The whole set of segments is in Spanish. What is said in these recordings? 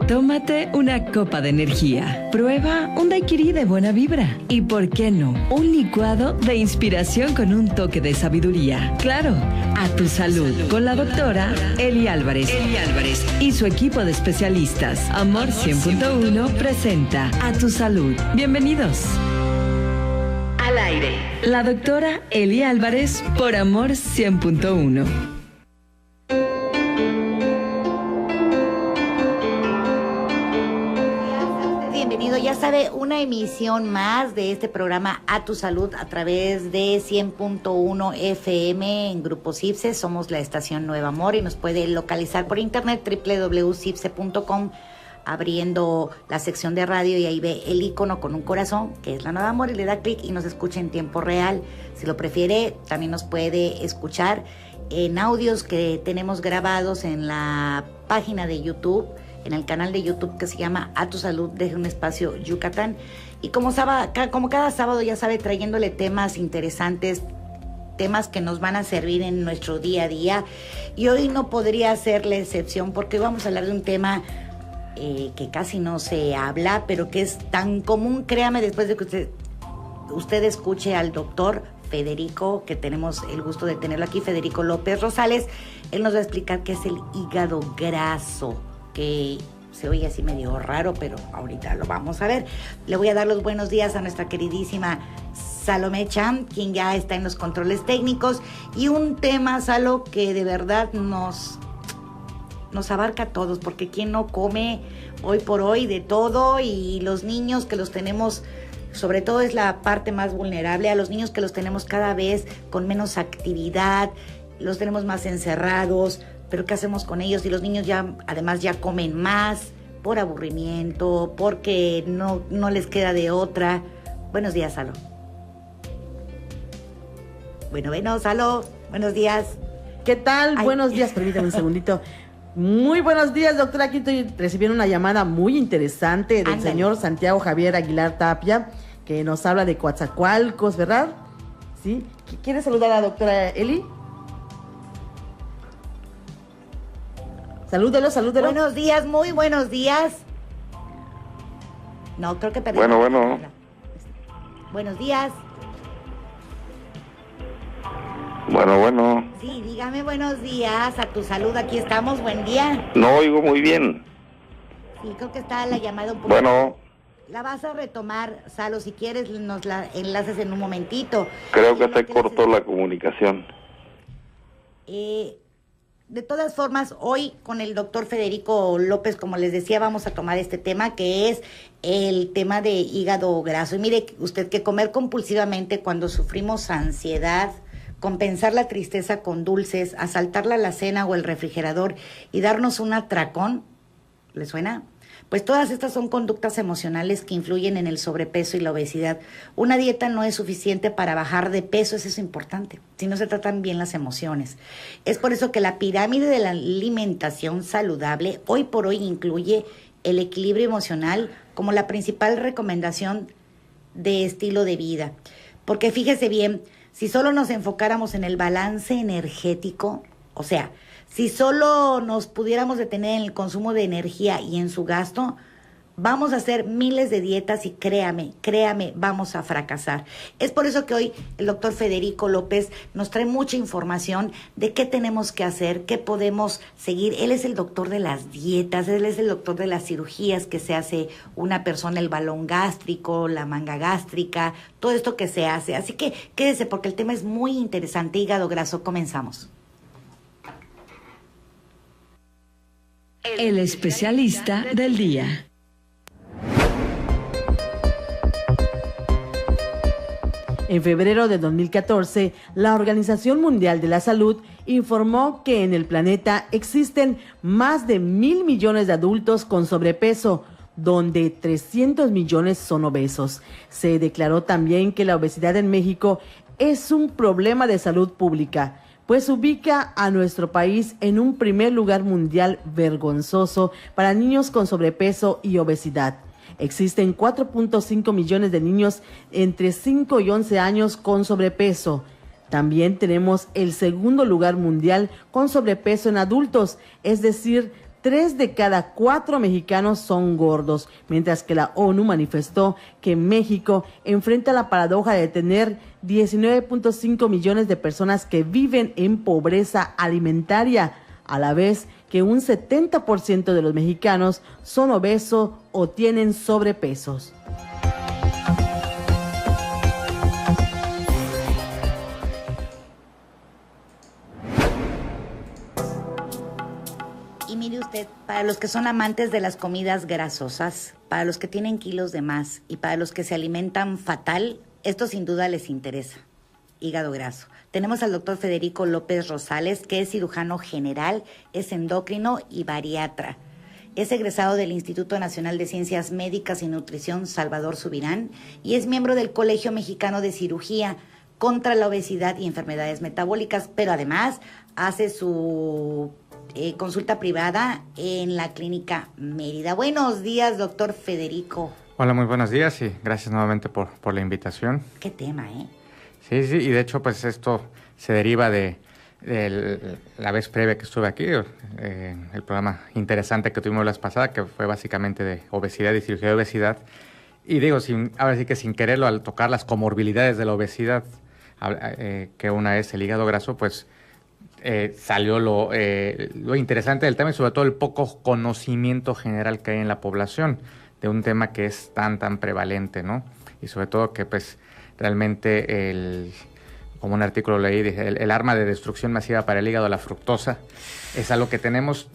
Tómate una copa de energía. Prueba un daiquiri de buena vibra. Y por qué no, un licuado de inspiración con un toque de sabiduría. Claro, a tu salud. Con la doctora Eli Álvarez. Y su equipo de especialistas. Amor 100.1 presenta A tu salud. Bienvenidos. Al aire. La doctora Eli Álvarez por Amor 100.1. Ya sabe, una emisión más de este programa A Tu Salud a través de 100.1 FM en Grupo CIPSE. Somos la estación Nueva Amor y nos puede localizar por internet www.cipse.com, abriendo la sección de radio y ahí ve el icono con un corazón que es la Nueva Amor y le da clic y nos escucha en tiempo real. Si lo prefiere, también nos puede escuchar en audios que tenemos grabados en la página de YouTube, en el canal de YouTube que se llama A Tu Salud, deje un espacio Yucatán. Y como cada sábado, ya sabe, trayéndole temas interesantes, temas que nos van a servir en nuestro día a día. Y hoy no podría ser la excepción, porque hoy vamos a hablar de un tema que casi no se habla, pero que es tan común, créame, después de que usted escuche al doctor Federico, que tenemos el gusto de tenerlo aquí, Federico López Rosales. Él nos va a explicar qué es el hígado graso, que se oye así medio raro, pero ahorita lo vamos a ver. Le voy a dar los buenos días a nuestra queridísima Salomé Cham, quien ya está en los controles técnicos, y un tema, Salo, que de verdad nos abarca a todos, porque quien no come hoy por hoy de todo, y los niños que los tenemos, sobre todo es la parte más vulnerable, a los niños que los tenemos cada vez con menos actividad, los tenemos más encerrados. Pero ¿qué hacemos con ellos? Y los niños además ya comen más por aburrimiento, porque no les queda de otra. Buenos días, Salo. Bueno, Salo, buenos días. ¿Qué tal? Ay. Buenos días, permítame un segundito. Muy buenos días, doctora. Aquí estoy recibiendo una llamada muy interesante del señor Santiago Javier Aguilar Tapia, que nos habla de Coatzacoalcos, ¿verdad? ¿Sí? ¿Quiere saludar a la doctora Eli? Salúdelo. Buenos días, muy buenos días. No, creo que perdí. Bueno. Buenos días. Bueno. Sí, dígame buenos días. A tu salud, aquí estamos. Buen día. No oigo muy bien. Sí, creo que está la llamada un poco. Bueno. La vas a retomar, Salo, si quieres nos la enlaces en un momentito. Creo que se cortó la comunicación. De todas formas, hoy con el doctor Federico López, como les decía, vamos a tomar este tema, que es el tema de hígado graso. Y mire usted que comer compulsivamente cuando sufrimos ansiedad, compensar la tristeza con dulces, asaltar la alacena o el refrigerador y darnos un atracón, ¿le suena? Pues todas estas son conductas emocionales que influyen en el sobrepeso y la obesidad. Una dieta no es suficiente para bajar de peso, eso es importante, si no se tratan bien las emociones. Es por eso que la pirámide de la alimentación saludable hoy por hoy incluye el equilibrio emocional como la principal recomendación de estilo de vida. Porque fíjese bien, si solo nos enfocáramos en el balance energético, o sea, si solo nos pudiéramos detener en el consumo de energía y en su gasto, vamos a hacer miles de dietas y créame, vamos a fracasar. Es por eso que hoy el doctor Federico López nos trae mucha información de qué tenemos que hacer, qué podemos seguir. Él es el doctor de las dietas, él es el doctor de las cirugías que se hace una persona, el balón gástrico, la manga gástrica, todo esto que se hace. Así que quédese porque el tema es muy interesante. Hígado graso, comenzamos. El especialista del día. En febrero de 2014, la Organización Mundial de la Salud informó que en el planeta existen más de 1,000 millones de adultos con sobrepeso, donde 300 millones son obesos. Se declaró también que la obesidad en México es un problema de salud pública, pues ubica a nuestro país en un primer lugar mundial vergonzoso para niños con sobrepeso y obesidad. Existen 4.5 millones de niños entre 5 y 11 años con sobrepeso. También tenemos el segundo lugar mundial con sobrepeso en adultos, es decir, 3 de cada 4 mexicanos son gordos, mientras que la ONU manifestó que México enfrenta la paradoja de tener 19.5 millones de personas que viven en pobreza alimentaria, a la vez que un 70% de los mexicanos son obesos o tienen sobrepesos. Y mire usted, para los que son amantes de las comidas grasosas, para los que tienen kilos de más y para los que se alimentan fatal, esto sin duda les interesa. Hígado graso. Tenemos al doctor Federico López Rosales, que es cirujano general, es endocrino y bariatra. Es egresado del Instituto Nacional de Ciencias Médicas y Nutrición Salvador Subirán y es miembro del Colegio Mexicano de Cirugía contra la Obesidad y Enfermedades Metabólicas, pero además hace su consulta privada en la Clínica Mérida. Buenos días, doctor Federico. Hola, muy buenos días y gracias nuevamente por la invitación. Qué tema, ¿eh? Sí, y de hecho pues esto se deriva de la vez previa que estuve aquí, el programa interesante que tuvimos la vez pasada, que fue básicamente de obesidad y cirugía de obesidad. Y digo, ahora sí que sin quererlo, al tocar las comorbilidades de la obesidad, que una es el hígado graso, pues salió lo interesante del tema y sobre todo el poco conocimiento general que hay en la población de un tema que es tan prevalente, ¿no? Y sobre todo que pues realmente como un artículo leí, dije, el arma de destrucción masiva para el hígado, la fructosa, es algo que tenemos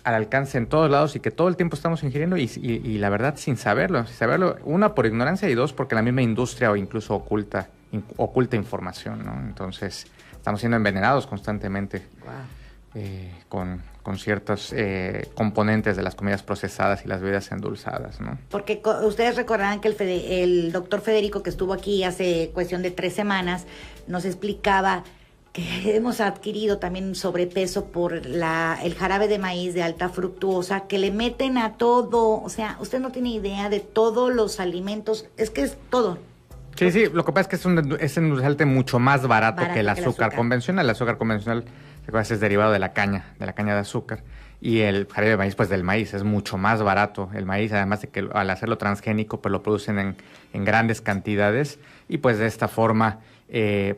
al alcance en todos lados y que todo el tiempo estamos ingiriendo y la verdad sin saberlo, una por ignorancia y dos porque la misma industria o incluso oculta información, ¿no? Entonces estamos siendo envenenados constantemente. Wow. Con ciertos componentes de las comidas procesadas y las bebidas endulzadas, ¿no? Porque ustedes recordarán que el doctor Federico, que estuvo aquí hace cuestión de 3 semanas, nos explicaba que hemos adquirido también sobrepeso por el jarabe de maíz de alta fructuosa que le meten a todo. O sea, usted no tiene idea de todos los alimentos, es que es todo. Sí, lo que pasa es que es un endulzante mucho más barato que el azúcar convencional. El azúcar convencional es derivado de la caña de azúcar. Y el jarabe de maíz, pues del maíz, es mucho más barato. El maíz, además de que al hacerlo transgénico, pues lo producen en grandes cantidades. Y pues de esta forma,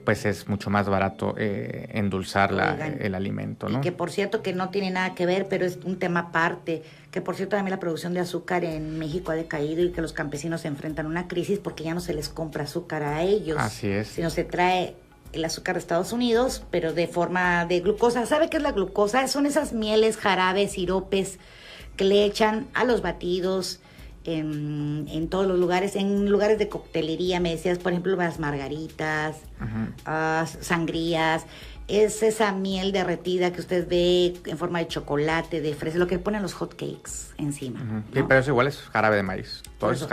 pues es mucho más barato endulzar el alimento, ¿no? Y que por cierto que no tiene nada que ver, pero es un tema aparte. Que por cierto también la producción de azúcar en México ha decaído y que los campesinos se enfrentan a una crisis porque ya no se les compra azúcar a ellos. Así es. Sino se trae el azúcar de Estados Unidos, pero de forma de glucosa. ¿Sabe qué es la glucosa? Son esas mieles, jarabes, siropes que le echan a los batidos en todos los lugares, en lugares de coctelería, me decías, por ejemplo, las margaritas, sangrías. Es esa miel derretida que usted ve en forma de chocolate, de fresa, lo que ponen los hot cakes encima. ¿No? Sí, pero eso igual es jarabe de maíz. Todo eso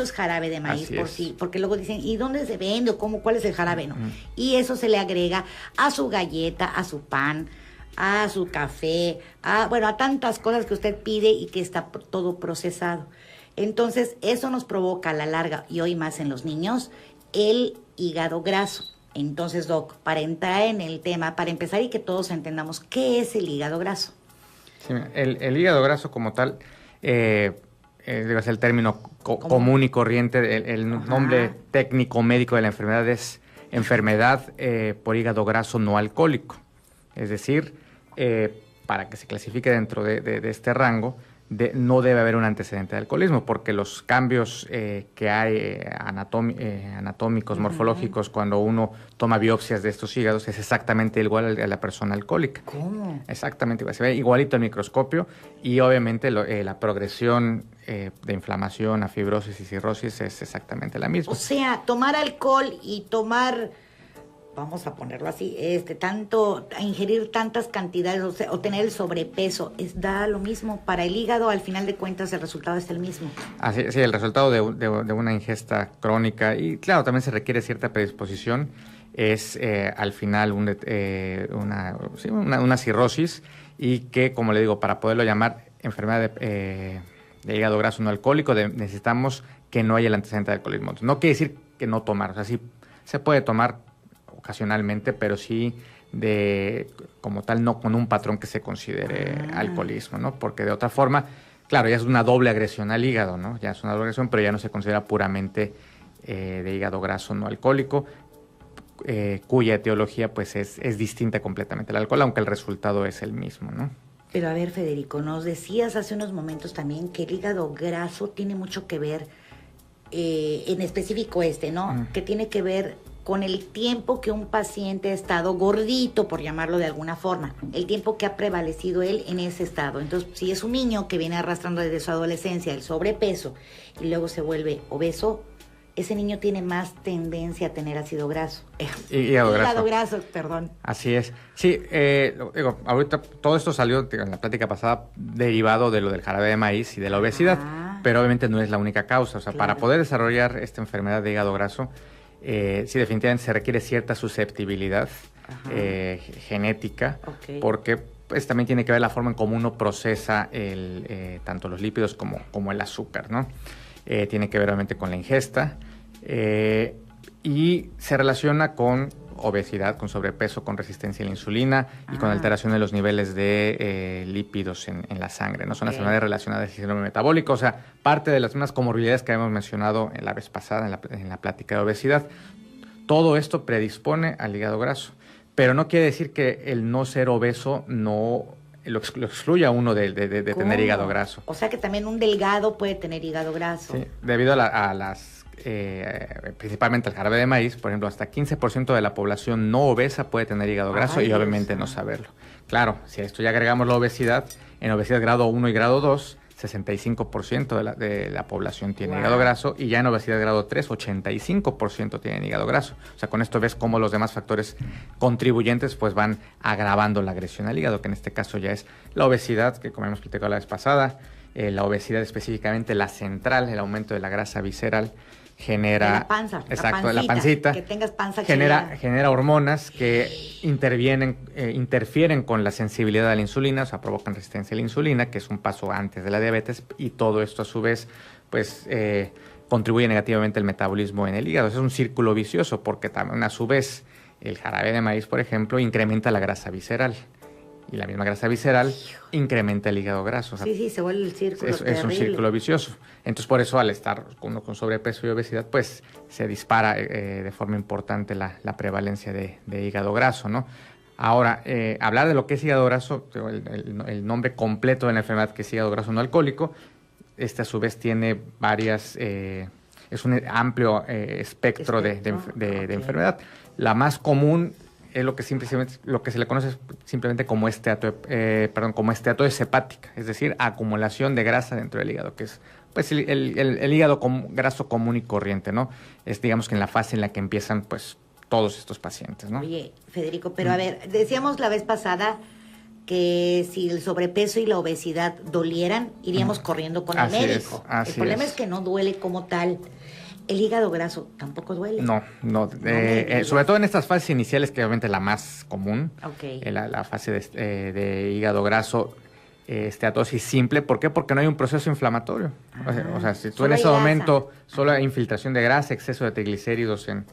es jarabe de maíz. Porque luego dicen, ¿y dónde se vende? ¿O cuál es el jarabe? No. Y eso se le agrega a su galleta, a su pan, a su café, a tantas cosas que usted pide y que está todo procesado. Entonces, eso nos provoca a la larga, y hoy más en los niños, el hígado graso. Entonces, Doc, para entrar en el tema, para empezar y que todos entendamos, ¿qué es el hígado graso? Sí, el hígado graso como tal, es el término común y corriente, el nombre técnico médico de la enfermedad es enfermedad por hígado graso no alcohólico. Es decir, para que se clasifique dentro de este rango, no debe haber un antecedente de alcoholismo, porque los cambios que hay anatómicos, morfológicos, cuando uno toma biopsias de estos hígados, es exactamente igual a la persona alcohólica. ¿Cómo? Exactamente igual, se ve igualito al microscopio y obviamente la progresión de inflamación a fibrosis y cirrosis es exactamente la misma. O sea, tomar alcohol y tomar, vamos a ponerlo así, ingerir tantas cantidades, o tener el sobrepeso, da lo mismo para el hígado. Al final de cuentas el resultado es el mismo. Así, sí, el resultado de una ingesta crónica, y claro, también se requiere cierta predisposición, es al final una cirrosis, y que, como le digo, para poderlo llamar enfermedad de hígado graso no alcohólico, necesitamos que no haya el antecedente de alcoholismo. Entonces, no quiere decir que no tomar, o sea, sí se puede tomar ocasionalmente, pero sí como tal, no con un patrón que se considere alcoholismo, ¿no? Porque de otra forma, claro, ya es una doble agresión al hígado, ¿no? Ya es una doble agresión, pero ya no se considera puramente de hígado graso no alcohólico, cuya etiología pues es distinta completamente al alcohol, aunque el resultado es el mismo, ¿no? Pero a ver, Federico, nos decías hace unos momentos también que el hígado graso tiene mucho que ver, en específico ¿no? Que tiene que ver con el tiempo que un paciente ha estado gordito, por llamarlo de alguna forma, el tiempo que ha prevalecido él en ese estado. Entonces, si es un niño que viene arrastrando desde su adolescencia el sobrepeso y luego se vuelve obeso, ese niño tiene más tendencia a tener ácido graso. Hígado graso, perdón. Así es. Sí, digo, ahorita todo esto salió en la plática pasada derivado de lo del jarabe de maíz y de la obesidad, pero obviamente no es la única causa. O sea, para poder desarrollar esta enfermedad de hígado graso, sí definitivamente se requiere cierta susceptibilidad genética, porque pues también tiene que ver la forma en cómo uno procesa tanto los lípidos como el azúcar, ¿no? Tiene que ver obviamente con la ingesta y se relaciona con obesidad, con sobrepeso, con resistencia a la insulina y con alteración de los niveles de lípidos en la sangre, ¿no? Son las enfermedades relacionadas al síndrome metabólico, o sea, parte de las mismas comorbilidades que habíamos mencionado en la vez pasada en la plática de obesidad. Todo esto predispone al hígado graso, pero no quiere decir que el no ser obeso no lo excluye a uno de tener hígado graso. O sea que también un delgado puede tener hígado graso. Sí, debido a las principalmente al jarabe de maíz, por ejemplo, hasta 15% de la población no obesa puede tener hígado graso y obviamente no saberlo. Claro, si a esto ya agregamos la obesidad, en obesidad grado 1 y grado 2, 65% de la población tiene hígado graso, y ya en obesidad grado 3, 85% tienen hígado graso. O sea, con esto ves cómo los demás factores contribuyentes pues van agravando la agresión al hígado, que en este caso ya es la obesidad, que como hemos platicado la vez pasada, la obesidad específicamente la central, el aumento de la grasa visceral, genera... De la panza, exacto, la pancita. Que tengas panza genera hormonas que interfieren con la sensibilidad a la insulina, o sea, provocan resistencia a la insulina, que es un paso antes de la diabetes, y todo esto a su vez, pues, contribuye negativamente al metabolismo en el hígado. Es un círculo vicioso, porque también a su vez el jarabe de maíz, por ejemplo, incrementa la grasa visceral. Y la misma grasa visceral incrementa el hígado graso. O sea, sí, se vuelve el círculo es un círculo vicioso. Entonces, por eso, al estar uno con sobrepeso y obesidad, pues se dispara de forma importante la prevalencia de hígado graso, ¿no? Ahora, hablar de lo que es hígado graso, el nombre completo de la enfermedad, que es hígado graso no alcohólico, a su vez tiene varias... es un amplio espectro de enfermedad. La más común es lo que se le conoce simplemente como esteatosis hepática, es decir, acumulación de grasa dentro del hígado, que es pues el hígado graso común y corriente, ¿no? Es, digamos, que en la fase en la que empiezan pues todos estos pacientes, ¿no? Oye, Federico, pero a ver, decíamos la vez pasada que si el sobrepeso y la obesidad dolieran, iríamos corriendo con el médico. El problema es que no duele como tal. ¿El hígado graso tampoco duele? No. Sobre todo en estas fases iniciales, que obviamente es la más común. La fase de hígado graso, esteatosis simple. ¿Por qué? Porque no hay un proceso inflamatorio. O sea, si tú en ese momento solo hay infiltración de grasa, exceso de triglicéridos en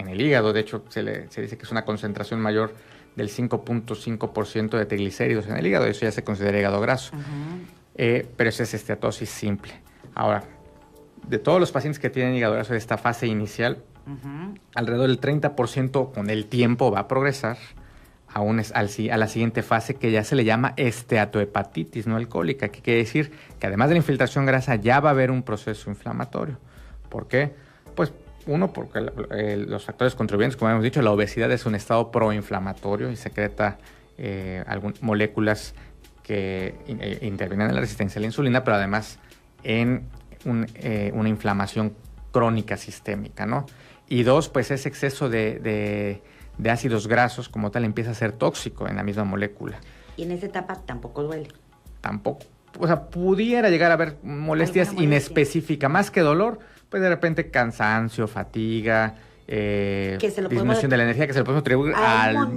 el hígado. De hecho, se dice que es una concentración mayor del 5.5% de triglicéridos en el hígado. Eso ya se considera hígado graso. Pero eso es esteatosis simple. Ahora, de todos los pacientes que tienen hígado graso de esta fase inicial, alrededor del 30% con el tiempo va a progresar a la siguiente fase, que ya se le llama esteatohepatitis no alcohólica, que quiere decir que además de la infiltración grasa ya va a haber un proceso inflamatorio. ¿Por qué? Pues uno, porque los factores contribuyentes, como hemos dicho, la obesidad es un estado proinflamatorio y secreta moléculas que intervienen en la resistencia a la insulina, pero además en una inflamación crónica sistémica, ¿no? Y dos, pues ese exceso de ácidos grasos como tal empieza a ser tóxico en la misma molécula. Y en esa etapa tampoco duele. Tampoco. O sea, pudiera llegar a haber molestias inespecíficas, más que dolor, pues de repente cansancio, fatiga, disminución de la energía, que se lo podemos atribuir a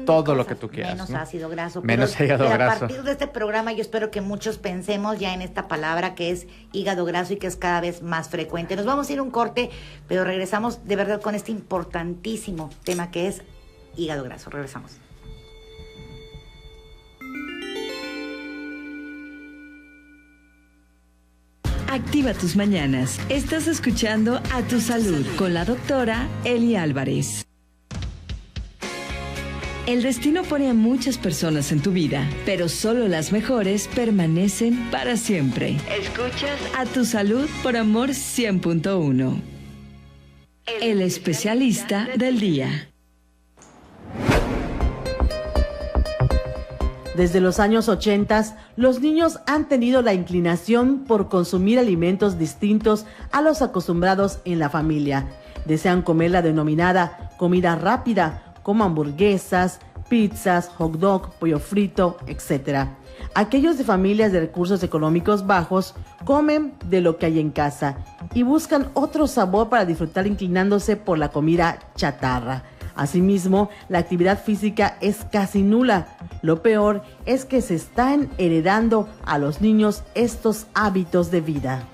todo lo que tú quieras. Menos ¿no? ácido graso. Menos hígado pero graso. A partir de este programa yo espero que muchos pensemos ya en esta palabra que es hígado graso y que es cada vez más frecuente. Nos vamos a ir a un corte, pero regresamos de verdad con este importantísimo tema que es hígado graso. Regresamos. Activa tus mañanas. Estás escuchando A Tu Salud con la doctora Eli Álvarez. El destino pone a muchas personas en tu vida, pero solo las mejores permanecen para siempre. Escuchas A Tu Salud por Amor 100.1. El especialista del día. Desde los años 80, los niños han tenido la inclinación por consumir alimentos distintos a los acostumbrados en la familia. Desean comer la denominada comida rápida, como hamburguesas, pizzas, hot dog, pollo frito, etc. Aquellos de familias de recursos económicos bajos comen de lo que hay en casa y buscan otro sabor para disfrutar inclinándose por la comida chatarra. Asimismo, la actividad física es casi nula. Lo peor es que se están heredando a los niños estos hábitos de vida.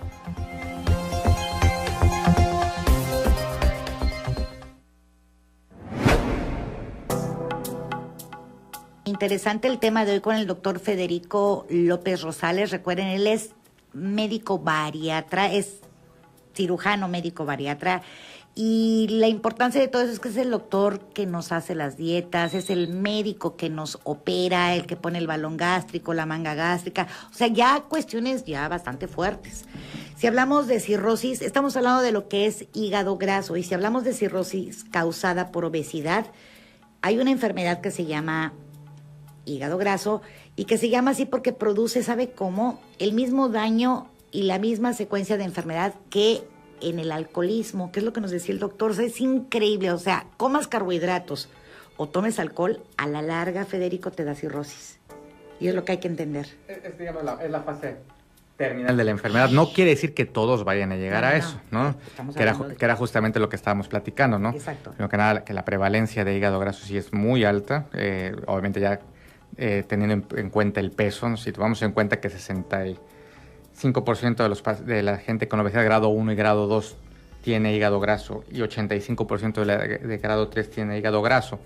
Interesante el tema de hoy con el doctor Federico López Rosales. Recuerden, él es médico bariatra, es cirujano médico bariatra. Y la importancia de todo eso es que es el doctor que nos hace las dietas, es el médico que nos opera, el que pone el balón gástrico, la manga gástrica, o sea, ya cuestiones ya bastante fuertes. Si hablamos de cirrosis, estamos hablando de lo que es hígado graso, y si hablamos de cirrosis causada por obesidad, hay una enfermedad que se llama hígado graso y que se llama así porque produce, ¿sabe cómo? El mismo daño y la misma secuencia de enfermedad que en el alcoholismo, que es lo que nos decía el doctor. O sea, es increíble, o sea, comas carbohidratos o tomes alcohol, a la larga, Federico, te da cirrosis. Y es lo que hay que entender. Digamos, es la fase terminal de la enfermedad. No quiere decir que todos vayan a llegar a eso, ¿no? Que era justamente lo que estábamos platicando, ¿no? Exacto. Primero que nada, que la prevalencia de hígado graso sí es muy alta, obviamente ya teniendo en cuenta el peso, ¿no? Si tomamos en cuenta que 65% de la gente con obesidad grado 1 y grado 2 tiene hígado graso y 85% de grado 3 tiene hígado graso.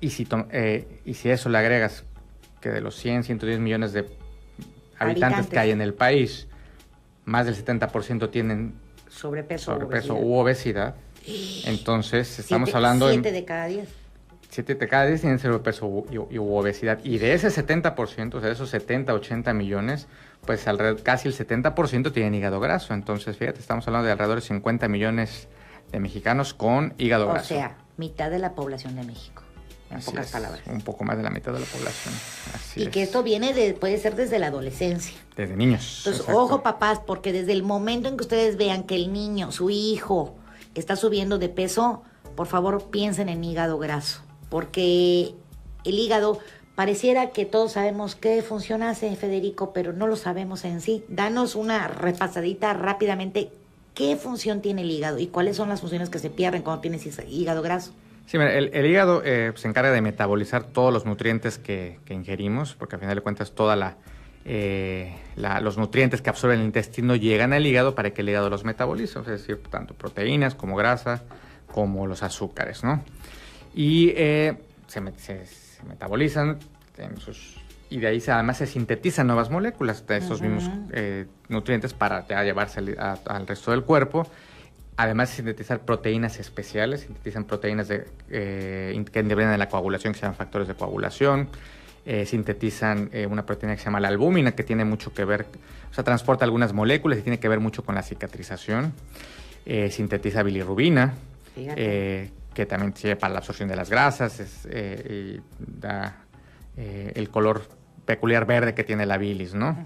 Y si eso le agregas que de los 110 millones de habitantes que hay en el país, más del 70% tienen sobrepeso u obesidad, entonces estamos hablando... 7 de cada 10. 7 de cada 10 tienen sobrepeso u obesidad. Y de ese 70%, o sea, de esos 70, 80 millones, pues casi el 70% tienen hígado graso. Entonces, fíjate, estamos hablando de alrededor de 50 millones de mexicanos con hígado graso. O sea, mitad de la población de México, en pocas palabras. Un poco más de la mitad de la población. Así y que esto viene puede ser desde la adolescencia. Desde niños. Entonces, exacto. Ojo, papás, porque desde el momento en que ustedes vean que el niño, su hijo, está subiendo de peso, por favor, piensen en hígado graso. Porque el hígado, pareciera que todos sabemos qué función hace, Federico, pero no lo sabemos en sí. Danos una repasadita rápidamente. ¿Qué función tiene el hígado y cuáles son las funciones que se pierden cuando tienes hígado graso? Sí, mira, el hígado se encarga de metabolizar todos los nutrientes que ingerimos, porque al final de cuentas los nutrientes que absorbe el intestino llegan al hígado para que el hígado los metabolice, es decir, tanto proteínas como grasa, como los azúcares, ¿no? Y se metabolizan y de ahí además se sintetizan nuevas moléculas de estos mismos nutrientes para ya llevarse al resto del cuerpo. Además de sintetizar proteínas especiales, sintetizan proteínas que intervienen en la coagulación, que se llaman factores de coagulación. Sintetizan una proteína que se llama la albúmina, que tiene mucho que ver, o sea, transporta algunas moléculas y tiene que ver mucho con la cicatrización. Sintetiza bilirrubina, que también sirve para la absorción de las grasas y da el color peculiar verde que tiene la bilis, ¿no?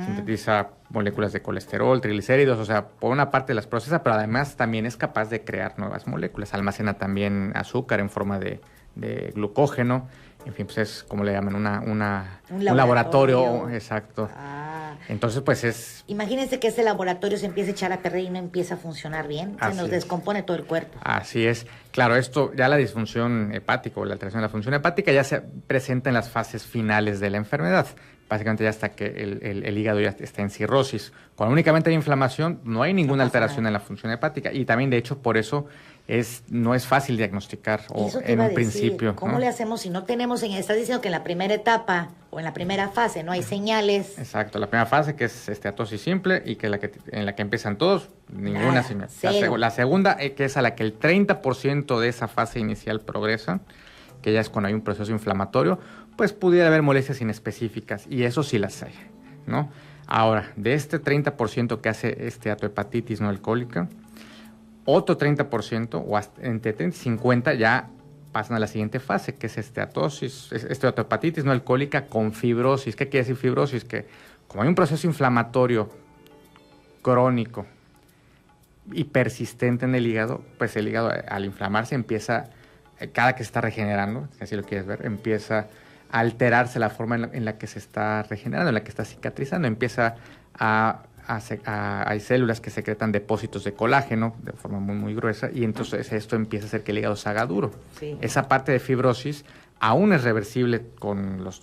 Sintetiza moléculas de colesterol, triglicéridos, o sea, por una parte las procesa, pero además también es capaz de crear nuevas moléculas. Almacena también azúcar en forma de glucógeno. En fin, pues es como le llaman, un laboratorio. Exacto. Entonces, pues es... Imagínense que ese laboratorio se empieza a echar a perder y no empieza a funcionar bien. Se nos descompone todo el cuerpo. Así es. Claro, esto, ya la disfunción hepática o la alteración de la función hepática ya se presenta en las fases finales de la enfermedad. Básicamente ya hasta que el hígado ya está en cirrosis. Cuando únicamente hay inflamación, no hay ninguna alteración en la función hepática. Y también, de hecho, por eso no es fácil diagnosticar en un principio. ¿Cómo le hacemos si no tenemos, estás diciendo que en la primera etapa o en la primera fase no hay señales? Exacto, la primera fase que es esteatosis simple y que en la que empiezan todos, ninguna señal. La segunda, que es a la que el 30% de esa fase inicial progresa, que ya es cuando hay un proceso inflamatorio, pues pudiera haber molestias inespecíficas, y eso sí las hay, ¿no? Ahora, de este 30% que hace esteatohepatitis no alcohólica, otro 30% o hasta entre 30 y 50 ya pasan a la siguiente fase, que es esteatohepatitis no alcohólica con fibrosis. ¿Qué quiere decir fibrosis? Que como hay un proceso inflamatorio crónico y persistente en el hígado, pues el hígado al inflamarse empieza, cada que se está regenerando, si así lo quieres ver, empieza a alterarse la forma en la que se está regenerando, en la que está cicatrizando, empieza hay células que secretan depósitos de colágeno de forma muy, muy gruesa, y entonces esto empieza a hacer que el hígado se haga duro. Sí. Esa parte de fibrosis aún es reversible con los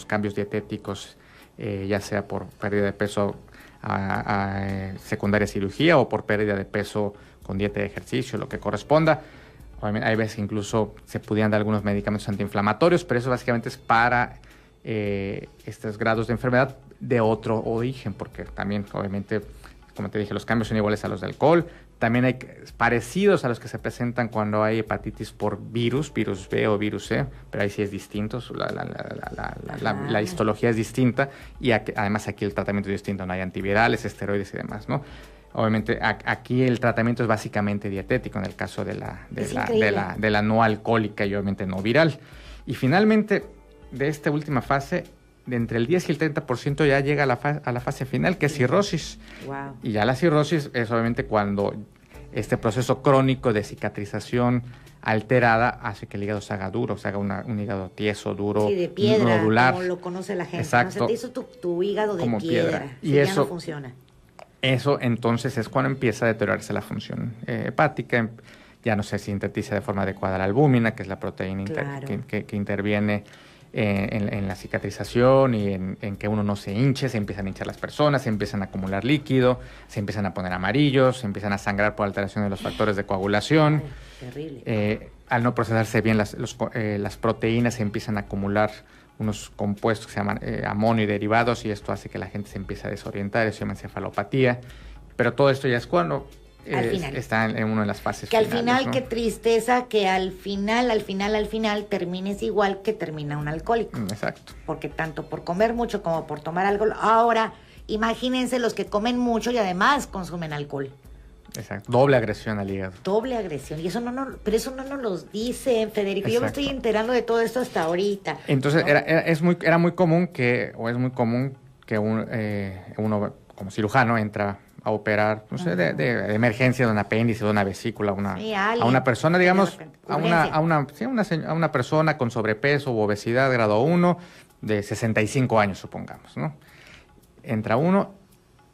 cambios dietéticos, ya sea por pérdida de peso secundaria cirugía o por pérdida de peso con dieta de ejercicio, lo que corresponda. Hay veces que incluso se pudieran dar algunos medicamentos antiinflamatorios, pero eso básicamente es para estos grados de enfermedad de otro origen, porque también, obviamente, como te dije, los cambios son iguales a los de alcohol. También hay parecidos a los que se presentan cuando hay hepatitis por virus B o virus C, pero ahí sí es distinto, la histología es distinta, y además aquí el tratamiento es distinto, no hay antivirales, esteroides y demás, ¿no? Obviamente aquí el tratamiento es básicamente dietético en el caso de la no alcohólica y obviamente no viral. Y finalmente, de esta última fase, de entre el 10 y el 30% ya llega a la fase final, que es cirrosis. Wow. Y ya la cirrosis es obviamente cuando este proceso crónico de cicatrización alterada hace que el hígado se haga duro, se haga un hígado tieso, duro, sí, de piedra, nodular. Como lo conoce la gente. Exacto. ¿No? Se te hizo tu hígado de como piedra. Y eso ya no funciona. Eso entonces es cuando empieza a deteriorarse la función hepática, ya no se sintetiza de forma adecuada la albúmina, que es la proteína que interviene en la cicatrización y en que uno no se hinche, se empiezan a hinchar las personas, se empiezan a acumular líquido, se empiezan a poner amarillos, se empiezan a sangrar por alteración de los factores de coagulación. Terrible. Al no procesarse bien las proteínas, se empiezan a acumular unos compuestos que se llaman amonio y derivados, y esto hace que la gente se empiece a desorientar, eso se llama encefalopatía. Pero todo esto ya es cuando está en una de las fases finales. Que al final, ¿no? Qué tristeza que al final termines igual que termina un alcohólico. Exacto. Porque tanto por comer mucho como por tomar alcohol. Ahora, imagínense los que comen mucho y además consumen alcohol. Exacto. Doble agresión al hígado. Doble agresión. Y eso pero eso no nos lo dicen, Federico. Exacto. Yo me estoy enterando de todo esto hasta ahorita. Entonces, ¿no? Es muy común que uno como cirujano entra a operar, no sé, de emergencia de un apéndice, de una vesícula, a una persona, digamos, a una persona con sobrepeso u obesidad grado 1 de 65 años, supongamos, ¿no? Entra uno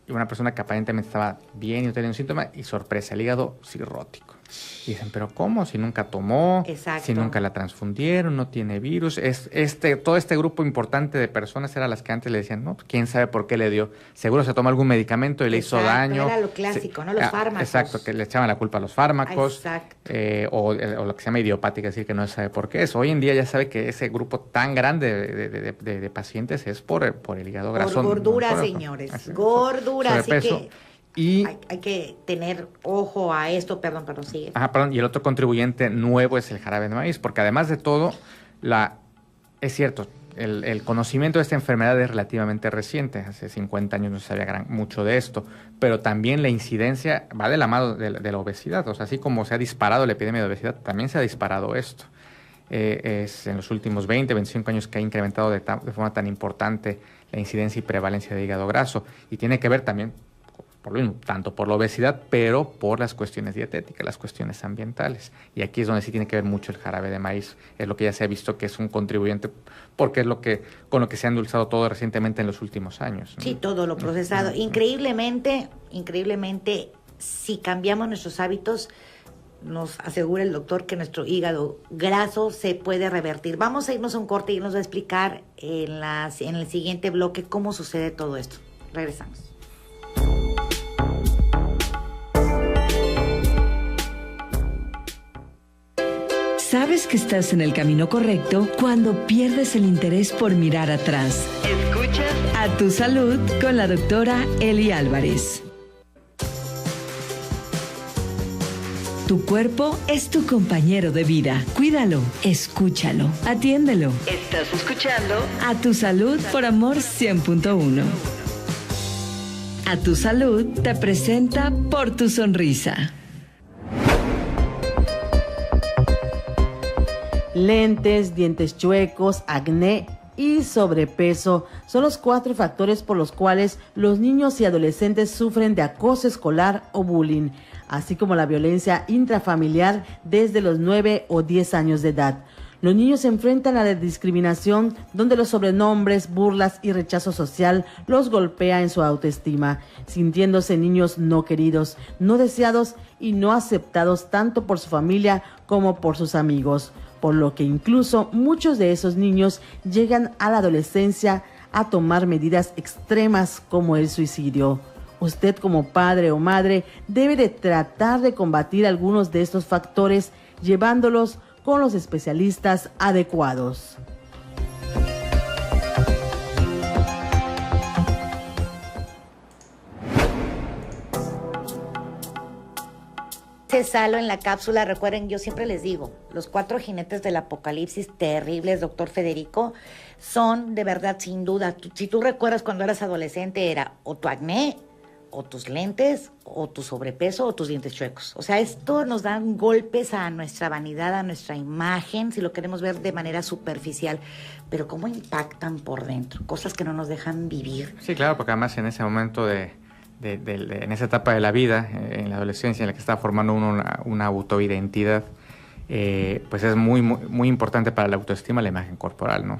y una persona que aparentemente estaba bien y no tenía un síntoma, y sorpresa, el hígado cirrótico. Y dicen, ¿pero cómo? Si nunca tomó, exacto, si nunca la transfundieron, no tiene virus. Todo este grupo importante de personas eran las que antes le decían, no, pues, quién sabe por qué le dio. Seguro se tomó algún medicamento y le hizo daño. Era lo clásico, ¿no? Los fármacos. Exacto, que le echaban la culpa a los fármacos. Exacto. O lo que se llama idiopática, es decir, que no se sabe por qué es. Hoy en día ya sabe que ese grupo tan grande de pacientes es por el hígado graso. Por gordura, señores. Gordura, así que... Y hay que tener ojo a esto, perdón, sigue. Y el otro contribuyente nuevo es el jarabe de maíz, porque además de todo, es cierto, el conocimiento de esta enfermedad es relativamente reciente, hace 50 años no se sabía mucho de esto, pero también la incidencia va de la mano de la obesidad, o sea, así como se ha disparado la epidemia de obesidad, también se ha disparado esto. Es en los últimos 20, 25 años que ha incrementado de forma tan importante la incidencia y prevalencia de hígado graso, y tiene que ver también tanto por la obesidad, pero por las cuestiones dietéticas, las cuestiones ambientales. Y aquí es donde sí tiene que ver mucho el jarabe de maíz. Es lo que ya se ha visto que es un contribuyente, porque es con lo que se ha endulzado todo recientemente en los últimos años, ¿no? Sí, todo lo procesado. Increíblemente, si cambiamos nuestros hábitos, nos asegura el doctor que nuestro hígado graso se puede revertir. Vamos a irnos a un corte y nos va a explicar en el siguiente bloque cómo sucede todo esto. Regresamos. Sabes que estás en el camino correcto cuando pierdes el interés por mirar atrás. Escuchas A Tu Salud con la doctora Eli Álvarez. Tu cuerpo es tu compañero de vida. Cuídalo, escúchalo, atiéndelo. Estás escuchando A Tu Salud por Amor 100.1. A Tu Salud te presenta Por Tu Sonrisa. Lentes, dientes chuecos, acné y sobrepeso son los 4 factores por los cuales los niños y adolescentes sufren de acoso escolar o bullying, así como la violencia intrafamiliar desde los 9 o 10 años de edad. Los niños se enfrentan a la discriminación, donde los sobrenombres, burlas y rechazo social los golpea en su autoestima, sintiéndose niños no queridos, no deseados y no aceptados tanto por su familia como por sus amigos, por lo que incluso muchos de esos niños llegan a la adolescencia a tomar medidas extremas como el suicidio. Usted como padre o madre debe de tratar de combatir algunos de estos factores llevándolos con los especialistas adecuados. Salo en la cápsula. Recuerden, yo siempre les digo, los 4 jinetes del apocalipsis terribles, doctor Federico, son de verdad, sin duda. Si tú recuerdas cuando eras adolescente, era o tu acné, o tus lentes, o tu sobrepeso, o tus dientes chuecos. O sea, esto nos da golpes a nuestra vanidad, a nuestra imagen, si lo queremos ver de manera superficial. Pero cómo impactan por dentro, cosas que no nos dejan vivir. Sí, claro, porque además en ese momento en esa etapa de la vida, en la adolescencia, en la que está formando uno una autoidentidad, pues es muy, muy, muy importante para la autoestima la imagen corporal, ¿no?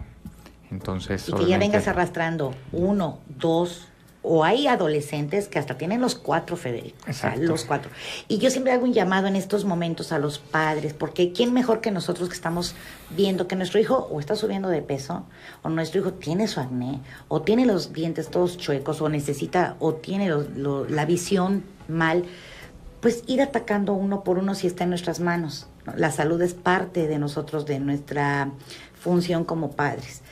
Entonces, y que ya vengas arrastrando 1, 2, o hay adolescentes que hasta tienen los 4, Federico. Exacto. O sea, los 4. Y yo siempre hago un llamado en estos momentos a los padres, porque ¿quién mejor que nosotros que estamos viendo que nuestro hijo o está subiendo de peso, o nuestro hijo tiene su acné, o tiene los dientes todos chuecos, o necesita, o tiene la visión mal? Pues ir atacando uno por uno si está en nuestras manos, ¿no? La salud es parte de nosotros, de nuestra función como padres.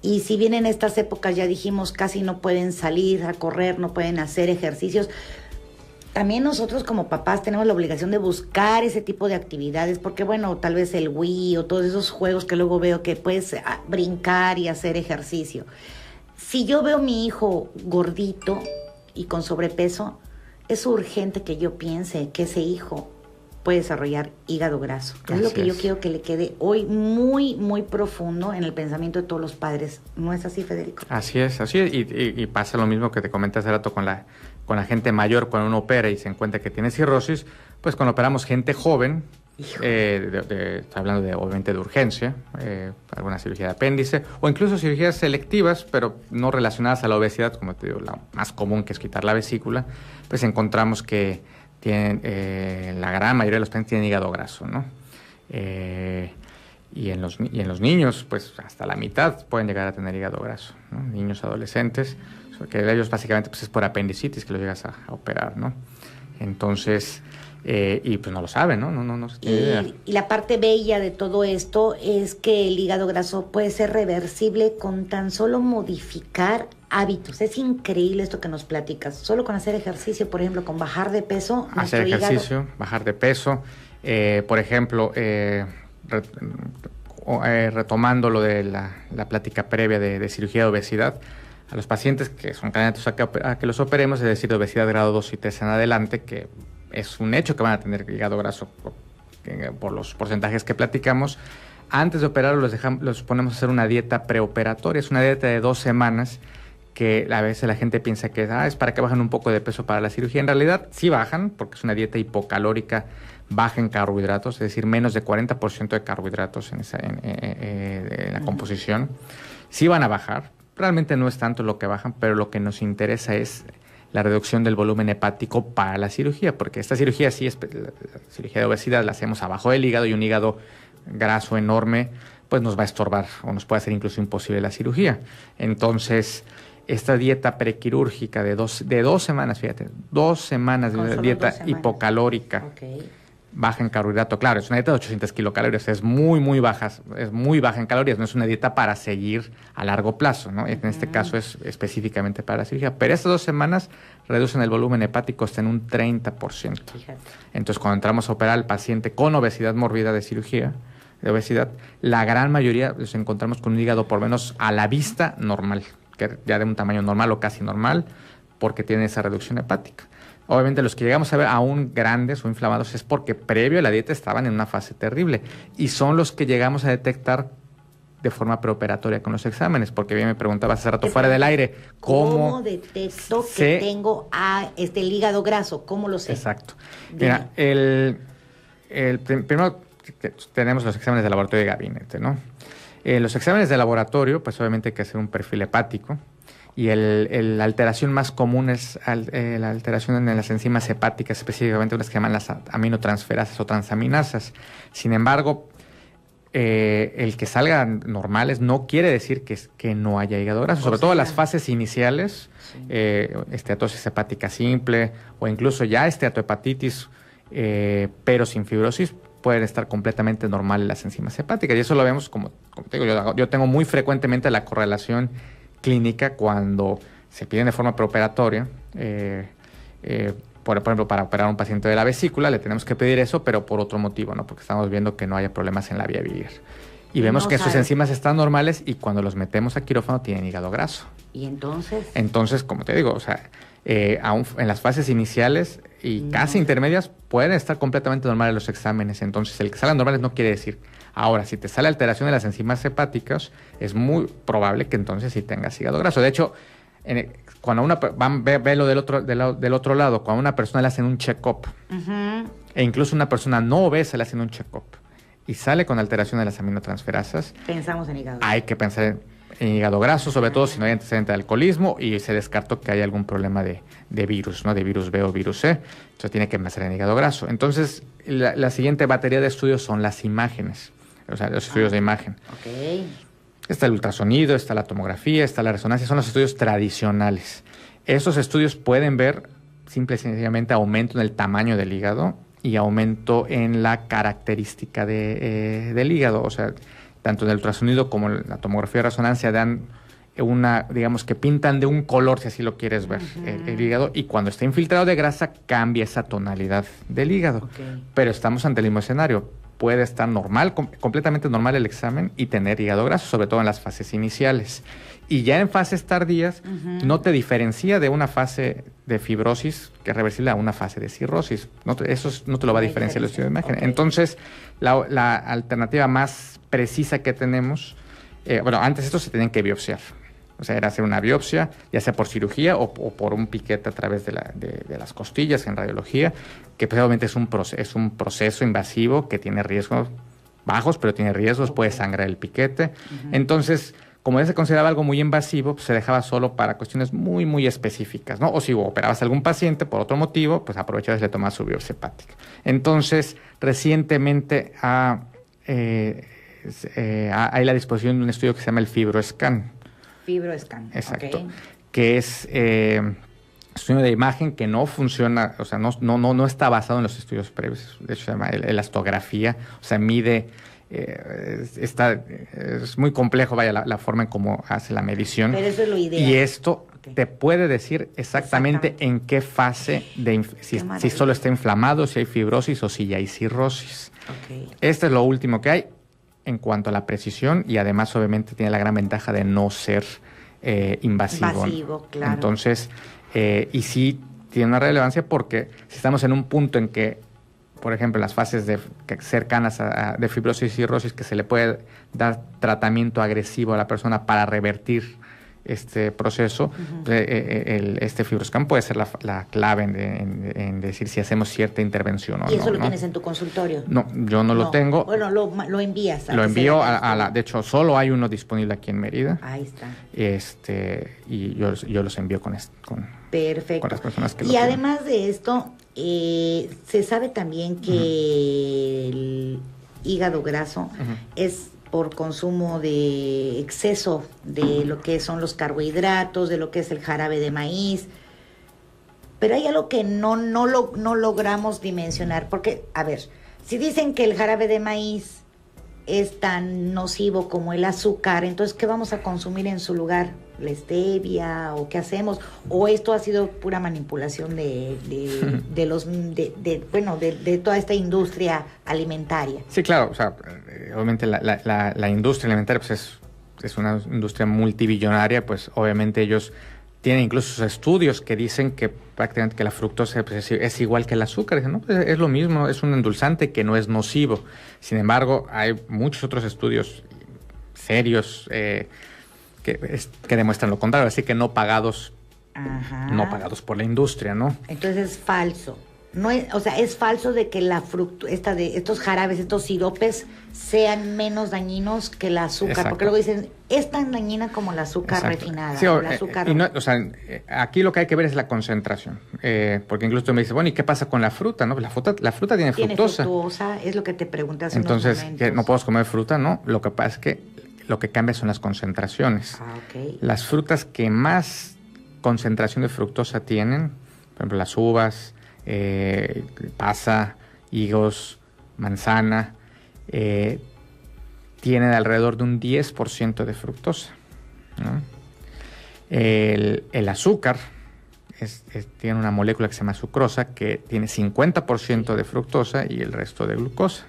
Y si bien en estas épocas, ya dijimos, casi no pueden salir a correr, no pueden hacer ejercicios, también nosotros como papás tenemos la obligación de buscar ese tipo de actividades, porque bueno, tal vez el Wii o todos esos juegos que luego veo que puedes brincar y hacer ejercicio. Si yo veo a mi hijo gordito y con sobrepeso, es urgente que yo piense que ese hijo puede desarrollar hígado graso. Es lo que yo quiero que le quede hoy muy, muy profundo en el pensamiento de todos los padres. ¿No es así, Federico? Así es. Y pasa lo mismo que te comenté hace rato con la gente mayor. Cuando uno opera y se encuentra que tiene cirrosis, pues cuando operamos gente joven, hablando obviamente de urgencia, alguna cirugía de apéndice, o incluso cirugías selectivas, pero no relacionadas a la obesidad, como te digo, la más común, que es quitar la vesícula, pues encontramos que tienen, la gran mayoría de los pacientes tienen hígado graso, ¿no? Y en los niños, pues hasta la mitad pueden llegar a tener hígado graso, ¿no? Niños, adolescentes, que ellos básicamente pues es por apendicitis que lo llegas a operar, ¿no? Entonces, y pues no lo saben, ¿no? No se tiene idea. Y la parte bella de todo esto es que el hígado graso puede ser reversible con tan solo modificar hábitos. Es increíble esto que nos platicas. Solo con hacer ejercicio, por ejemplo, con bajar de peso. Hacer ejercicio, bajar de peso. Por ejemplo, retomando lo de la plática previa de cirugía de obesidad, a los pacientes que son candidatos a que los operemos, es decir, de obesidad grado 2 y 3 en adelante, que es un hecho que van a tener hígado graso por los porcentajes que platicamos, antes de operarlos los ponemos a hacer una dieta preoperatoria. Es una dieta de 2 semanas que a veces la gente piensa que es para que bajen un poco de peso para la cirugía. En realidad sí bajan, porque es una dieta hipocalórica, baja en carbohidratos, es decir, menos de 40% de carbohidratos en la composición. Sí van a bajar, realmente no es tanto lo que bajan, pero lo que nos interesa es la reducción del volumen hepático para la cirugía, porque esta cirugía la cirugía de obesidad la hacemos abajo del hígado, y un hígado graso enorme pues nos va a estorbar o nos puede hacer incluso imposible la cirugía. Entonces, esta dieta prequirúrgica de dos semanas, fíjate, 2 semanas de dieta hipocalórica, baja en carbohidrato, claro, es una dieta de 800 kilocalorías, es muy baja en calorías, no es una dieta para seguir a largo plazo, ¿no? En este caso es específicamente para la cirugía, pero estas 2 semanas reducen el volumen hepático hasta en un 30%. Fíjate. Entonces, cuando entramos a operar al paciente con obesidad mórbida de cirugía, de obesidad, la gran mayoría los encontramos con un hígado por lo menos a la vista normal, que ya de un tamaño normal o casi normal, porque tiene esa reducción hepática. Obviamente los que llegamos a ver aún grandes o inflamados es porque previo a la dieta estaban en una fase terrible, y son los que llegamos a detectar de forma preoperatoria con los exámenes, porque bien me preguntabas hace rato fuera del aire, ¿cómo detecto que tengo el hígado graso? ¿Cómo lo sé? Exacto. Mira, primero tenemos los exámenes de laboratorio de gabinete, ¿no? Los exámenes de laboratorio, pues obviamente hay que hacer un perfil hepático, y la alteración más común es la alteración en las enzimas hepáticas, específicamente unas que llaman las aminotransferasas o transaminasas. Sin embargo, el que salgan normales no quiere decir que no haya hígado graso, sobre todo en las fases iniciales, esteatosis hepática simple o incluso ya esteatohepatitis, pero sin fibrosis, pueden estar completamente normales las enzimas hepáticas. Y eso lo vemos, como te digo, yo tengo muy frecuentemente la correlación clínica cuando se piden de forma preoperatoria, por ejemplo, para operar a un paciente de la vesícula, le tenemos que pedir eso, pero por otro motivo, ¿no? Porque estamos viendo que no haya problemas en la vía biliar. Y vemos que sus enzimas están normales, y cuando los metemos a quirófano tienen hígado graso. ¿Y entonces? Entonces, como te digo, o sea, aún en las fases iniciales y casi intermedias pueden estar completamente normales los exámenes. Entonces, el que salgan normales no quiere decir. Ahora, si te sale alteración de las enzimas hepáticas, es muy probable que entonces sí tengas hígado graso. De hecho, cuando velo del otro lado, cuando a una persona le hacen un check-up, e incluso una persona no obesa le hacen un check-up y sale con alteración de las aminotransferasas, pensamos en hígado. Hay que pensar en hígado graso, sobre todo si no hay antecedente de alcoholismo y se descartó que hay algún problema de virus, ¿no? De virus B o virus C. Entonces tiene que pensar en hígado graso. Entonces, la siguiente batería de estudios son las imágenes, o sea, los estudios de imagen. Está el ultrasonido, está la tomografía, está la resonancia, son los estudios tradicionales. Esos estudios pueden ver simple y sencillamente aumento en el tamaño del hígado y aumento en la característica del hígado. O sea, tanto en el ultrasonido como en la tomografía de resonancia dan digamos que pintan de un color, si así lo quieres ver, el hígado, y cuando está infiltrado de grasa cambia esa tonalidad del hígado. Pero estamos ante el mismo escenario. Puede estar normal, completamente normal el examen y tener hígado graso, sobre todo en las fases iniciales. Y ya en fases tardías no te diferencia de una fase de fibrosis que es reversible a una fase de cirrosis. Eso no te lo va a diferenciar el estudio de imagen. Entonces, la alternativa más precisa que tenemos, antes esto se tenían que biopsiar. O sea, era hacer una biopsia, ya sea por cirugía o por un piquete a través de las costillas en radiología, que probablemente es un proceso invasivo que tiene riesgos bajos, pero tiene riesgos, puede sangrar el piquete. Entonces, como ya se consideraba algo muy invasivo, pues se dejaba solo para cuestiones muy, muy específicas, ¿no? O si operabas a algún paciente por otro motivo, pues aprovechabas y le tomabas su biopsia hepática. Entonces, recientemente hay la disposición de un estudio que se llama el FibroScan. FibroScan. Exacto. Que es estudio de imagen que no funciona, o sea, no está basado en los estudios previos. De hecho, se llama elastografía, o sea, mide, es muy complejo, la forma en cómo hace la medición. Pero eso es lo ideal. Y esto te puede decir exactamente en qué fase, si solo está inflamado, si hay fibrosis o si ya hay cirrosis. Este es lo último que hay en cuanto a la precisión, y además obviamente tiene la gran ventaja de no ser invasivo, claro. Entonces, y sí tiene una relevancia porque si estamos en un punto en que, por ejemplo, en las fases cercanas de fibrosis y cirrosis, que se le puede dar tratamiento agresivo a la persona para revertir este proceso, este FibroScan puede ser la clave en decir si hacemos cierta intervención o no. ¿Y eso lo tienes en tu consultorio? No, yo no lo tengo. Bueno, lo envías. Lo envío de hecho, solo hay uno disponible aquí en Mérida. Ahí está. Y yo los envío con Perfecto. Con las personas que y además de esto, se sabe también que el hígado graso es por consumo de exceso de lo que son los carbohidratos, de lo que es el jarabe de maíz. Pero hay algo que no logramos dimensionar, porque, a ver, si dicen que el jarabe de maíz es tan nocivo como el azúcar, entonces, ¿qué vamos a consumir en su lugar? ¿La stevia o qué hacemos? ¿O esto ha sido pura manipulación de toda esta industria alimentaria? Sí, claro, o sea, obviamente la industria alimentaria pues es una industria multibillonaria, pues obviamente ellos tienen incluso estudios que dicen que prácticamente que la fructosa pues, es igual que el azúcar. Dicen, no, pues es lo mismo, es un endulzante que no es nocivo. Sin embargo, hay muchos otros estudios serios que demuestran lo contrario, así que no pagados por la industria, ¿no? Entonces es falso. No es, o sea, es falso de que estos jarabes, estos siropes sean menos dañinos que el azúcar. Exacto. Porque luego dicen, es tan dañina como el azúcar refinada. Sí, el azúcar aquí lo que hay que ver es la concentración. Porque incluso tú me dices, bueno, ¿y qué pasa con la fruta? ¿No? La fruta tiene fructosa. Es lo que te pregunté hace Entonces, unos momentos. ¿que no podemos comer fruta? No, lo que pasa es que lo que cambia son las concentraciones. Okay. Las frutas que más concentración de fructosa tienen, por ejemplo, las uvas, pasa, higos, manzana, tienen alrededor de un 10% de fructosa, ¿no? El azúcar tiene una molécula que se llama sucrosa que tiene 50% de fructosa y el resto de glucosa.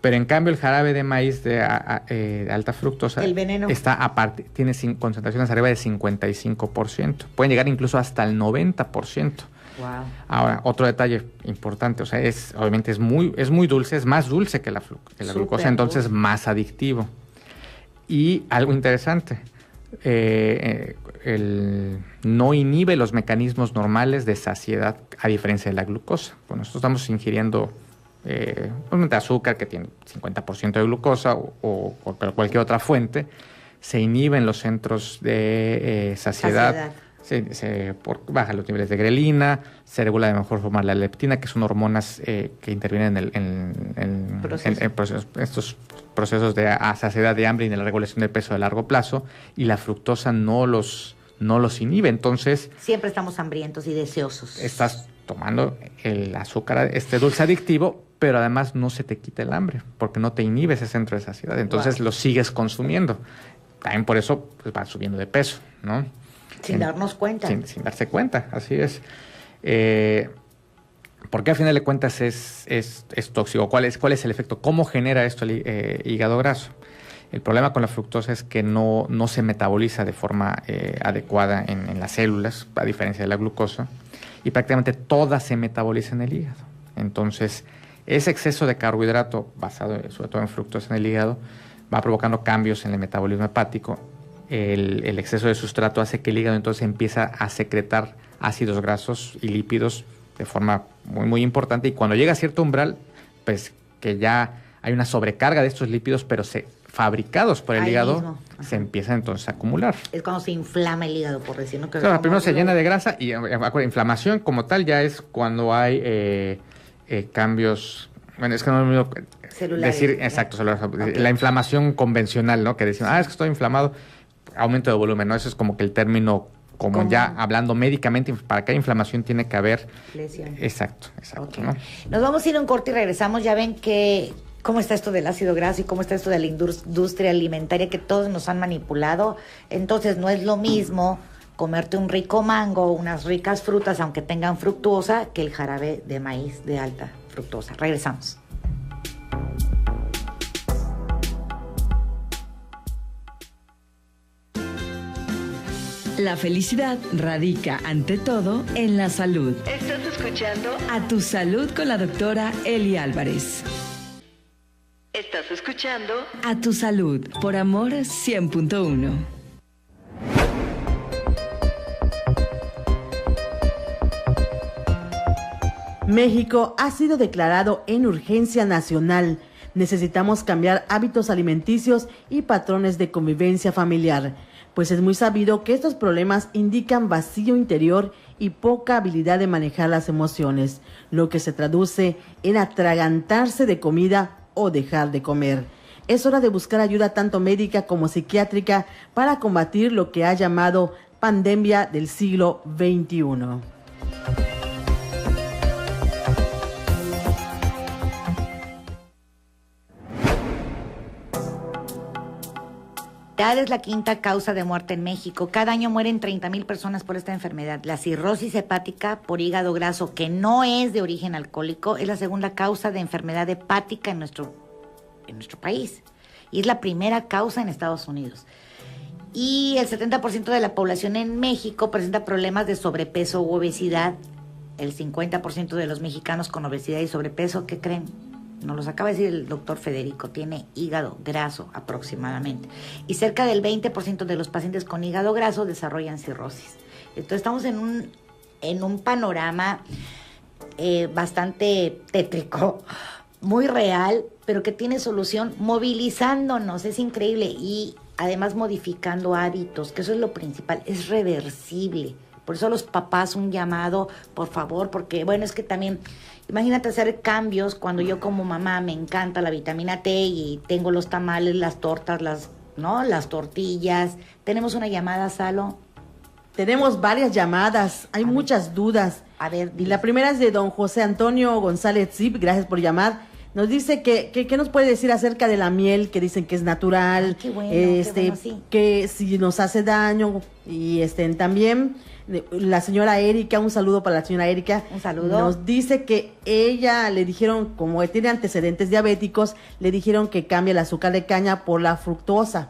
Pero en cambio el jarabe de maíz de alta fructosa el veneno está aparte, tiene concentraciones arriba de 55%. Pueden llegar incluso hasta el 90%. Wow. Ahora, otro detalle importante, o sea, obviamente es muy dulce, es más dulce que la glucosa, entonces más adictivo. Y algo interesante, no inhibe los mecanismos normales de saciedad a diferencia de la glucosa. Bueno, nosotros estamos ingiriendo obviamente azúcar que tiene 50% de glucosa o cualquier otra fuente, se inhiben los centros de saciedad. Baja los niveles de grelina, se regula de mejor forma la leptina, que son hormonas que intervienen en estos procesos de saciedad de hambre y de la regulación del peso a largo plazo, y la fructosa no los inhibe. Entonces, siempre estamos hambrientos y deseosos. Estás tomando el azúcar, este dulce adictivo, pero además no se te quita el hambre, porque no te inhibe ese centro de saciedad. Entonces lo sigues consumiendo. También por eso pues, vas subiendo de peso, ¿no? Sin darnos cuenta. Sin darse cuenta, así es. Porque al final de cuentas es tóxico. ¿Cuál es el efecto? ¿Cómo genera esto el hígado graso? El problema con la fructosa es que no se metaboliza de forma adecuada en las células, a diferencia de la glucosa, y prácticamente toda se metaboliza en el hígado. Entonces, ese exceso de carbohidrato, basado sobre todo en fructosa en el hígado, va provocando cambios en el metabolismo hepático. El exceso de sustrato hace que el hígado entonces empieza a secretar ácidos grasos y lípidos de forma muy, muy importante, y cuando llega a cierto umbral, pues que ya hay una sobrecarga de estos lípidos, pero fabricados por el hígado, se empiezan entonces a acumular. Es cuando se inflama el hígado, por decirlo. Claro, primero se llena de grasa y inflamación como tal ya es cuando hay cambios. Bueno, es que no es lo mismo decir exacto, celulares. La inflamación convencional, ¿no? Que decimos, es que estoy inflamado, aumento de volumen, ¿no? Eso es como que el término común, ya hablando médicamente, para que haya inflamación tiene que haber lesión. Exacto, okay. ¿no? Nos vamos a ir a un corte y regresamos. Ya ven que cómo está esto del ácido graso y cómo está esto de la industria alimentaria, que todos nos han manipulado. Entonces no es lo mismo comerte un rico mango, unas ricas frutas, aunque tengan fructuosa, que el jarabe de maíz de alta fructosa. Regresamos. La felicidad radica ante todo en la salud. Estás escuchando A Tu Salud con la doctora Eli Álvarez. Estás escuchando A Tu Salud por Amor 100.1. México ha sido declarado en urgencia nacional. Necesitamos cambiar hábitos alimenticios y patrones de convivencia familiar, pues es muy sabido que estos problemas indican vacío interior y poca habilidad de manejar las emociones, lo que se traduce en atragantarse de comida o dejar de comer. Es hora de buscar ayuda tanto médica como psiquiátrica para combatir lo que ha llamado pandemia del siglo XXI. Es la quinta causa de muerte en México. Cada año mueren 30,000 personas por esta enfermedad. La cirrosis hepática por hígado graso, que no es de origen alcohólico, es la segunda causa de enfermedad hepática en nuestro país. Y es la primera causa en Estados Unidos. Y el 70% de la población en México presenta problemas de sobrepeso u obesidad. El 50% de los mexicanos con obesidad y sobrepeso, ¿qué creen? Nos los acaba de decir el doctor Federico, tiene hígado graso aproximadamente. Y cerca del 20% de los pacientes con hígado graso desarrollan cirrosis. Entonces estamos en un panorama bastante tétrico, muy real, pero que tiene solución movilizándonos, es increíble. Y además modificando hábitos, que eso es lo principal, es reversible. Por eso a los papás un llamado, por favor, porque bueno, es que también... Imagínate hacer cambios cuando yo como mamá me encanta la vitamina T y tengo los tamales, las tortas, las tortillas. ¿Tenemos una llamada, Salo? Tenemos varias llamadas, hay muchas dudas. A ver, y la primera es de don José Antonio González Zip, gracias por llamar. Nos dice que nos puede decir acerca de la miel, que dicen que es natural, ay, qué bueno, sí. Que si nos hace daño, y también la señora Erika, un saludo para la señora Erika. Un saludo. Nos dice que ella le dijeron, como tiene antecedentes diabéticos, le dijeron que cambie el azúcar de caña por la fructosa,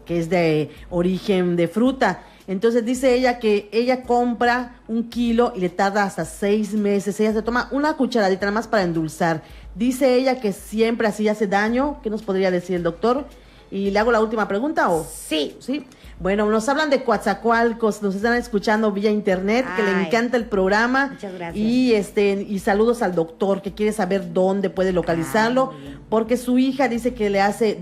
que es de origen de fruta. Entonces dice ella que ella compra 1 kilo y le tarda hasta 6 meses. Ella se toma una cucharadita nada más para endulzar. Dice ella que siempre así hace daño. ¿Qué nos podría decir el doctor? ¿Y le hago la última pregunta o...? Sí. Sí. Bueno, nos hablan de Coatzacoalcos, nos están escuchando vía internet, que le encanta el programa. Muchas gracias. Y saludos al doctor, que quiere saber dónde puede localizarlo, porque su hija dice que le hace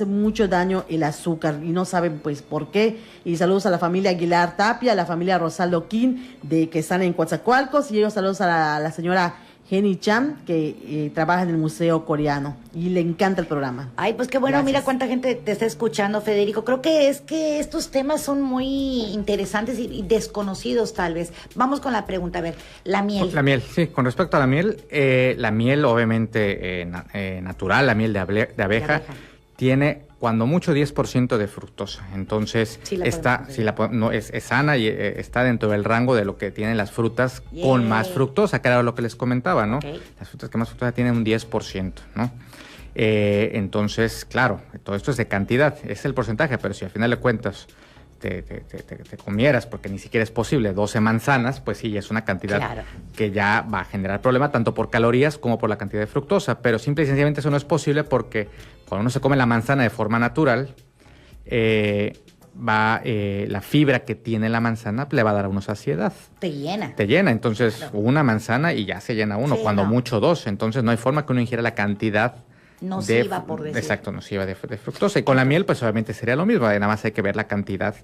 mucho daño el azúcar, y no saben pues por qué. Y saludos a la familia Aguilar Tapia, a la familia Rosaldo Quín, que están en Coatzacoalcos, y ellos saludos a la señora Jenny Cham, que trabaja en el Museo Coreano, y le encanta el programa. Ay, pues qué bueno. Gracias. Mira cuánta gente te está escuchando, Federico. Creo que es que estos temas son muy interesantes y desconocidos tal vez. Vamos con la pregunta, a ver, la miel. La miel, sí, con respecto a la miel obviamente natural, la miel de abeja, tiene cuando mucho 10% de fructosa, entonces sí es sana y está dentro del rango de lo que tienen las frutas con más fructosa, que era lo que les comentaba, ¿no? Okay. Las frutas que más fructosa tienen un 10%, ¿no? Entonces, claro, todo esto es de cantidad, es el porcentaje, pero si al final de cuentas te comieras, porque ni siquiera es posible, 12 manzanas, pues sí, es una cantidad que ya va a generar problema tanto por calorías como por la cantidad de fructosa, pero simple y sencillamente eso no es posible porque cuando uno se come la manzana de forma natural, la fibra que tiene la manzana le va a dar a uno saciedad. Te llena. Entonces una manzana y ya se llena uno, cuando mucho 2, entonces no hay forma que uno ingiera la cantidad nociva, por decir. Exacto, nociva de fructosa. Y con la miel, pues obviamente sería lo mismo, nada más hay que ver la cantidad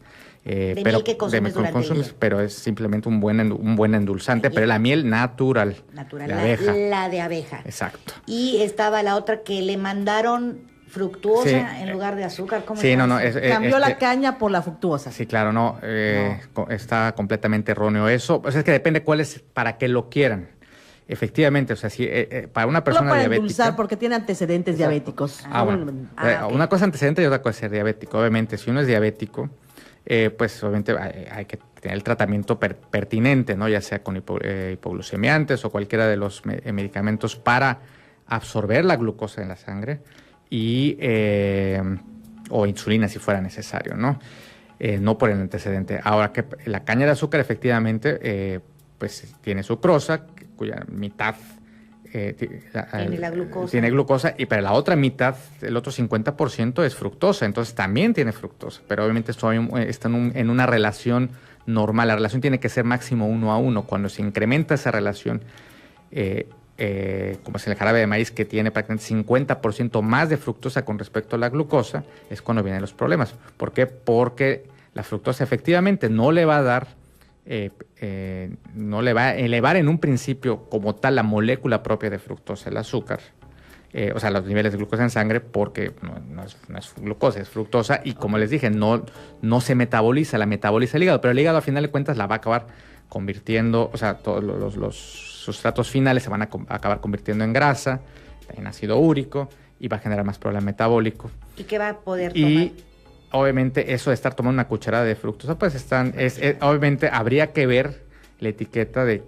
de miel que consumes durante el día. Pero es simplemente un buen endulzante, pero la miel natural de abeja. La de abeja. Exacto. Y estaba la otra que le mandaron fructuosa en lugar de azúcar. ¿Cómo cambió la caña por la fructuosa. Sí, claro, no. Está completamente erróneo eso. Pues es que depende cuál es, para qué lo quieran. Efectivamente, o sea, si para una persona diabética... endulzar porque tiene antecedentes diabéticos. Una cosa antecedente y otra cosa es ser diabético. Obviamente, si uno es diabético, pues obviamente hay que tener el tratamiento pertinente, ¿no? Ya sea con hipoglucemiantes o cualquiera de los medicamentos para absorber la glucosa en la sangre o insulina si fuera necesario, ¿no? No por el antecedente. Ahora, que la caña de azúcar efectivamente pues tiene sucrosa, cuya mitad tiene glucosa, y para la otra mitad, el otro 50% es fructosa, entonces también tiene fructosa, pero obviamente esto está en una relación normal. La relación tiene que ser máximo 1:1. Cuando se incrementa esa relación como es el jarabe de maíz, que tiene prácticamente 50% más de fructosa con respecto a la glucosa, es cuando vienen los problemas. ¿Por qué? Porque la fructosa efectivamente no le va a dar, no le va a elevar en un principio como tal la molécula propia de fructosa, el azúcar, o sea, los niveles de glucosa en sangre, porque no es glucosa, es fructosa, y como les dije, no se metaboliza, la metaboliza el hígado, pero el hígado, a final de cuentas, la va a acabar convirtiendo, o sea, todos los sustratos finales se van a acabar convirtiendo en grasa, en ácido úrico, y va a generar más problema metabólico. ¿Y qué va a poder tomar? Y obviamente eso de estar tomando una cucharada de fructosa, pues obviamente habría que ver la etiqueta de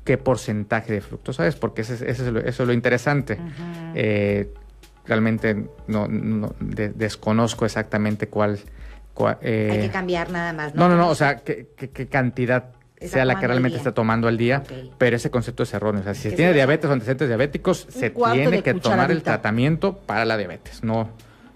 qué porcentaje de fructosa es, porque eso es lo interesante. Uh-huh. Realmente desconozco exactamente cuál hay que cambiar nada más, ¿no? No, o sea, qué cantidad sea la que realmente está tomando al día, okay. Pero ese concepto es erróneo. O sea, si se tiene diabetes o antecedentes diabéticos, se tiene que tomar el tratamiento para la diabetes, no...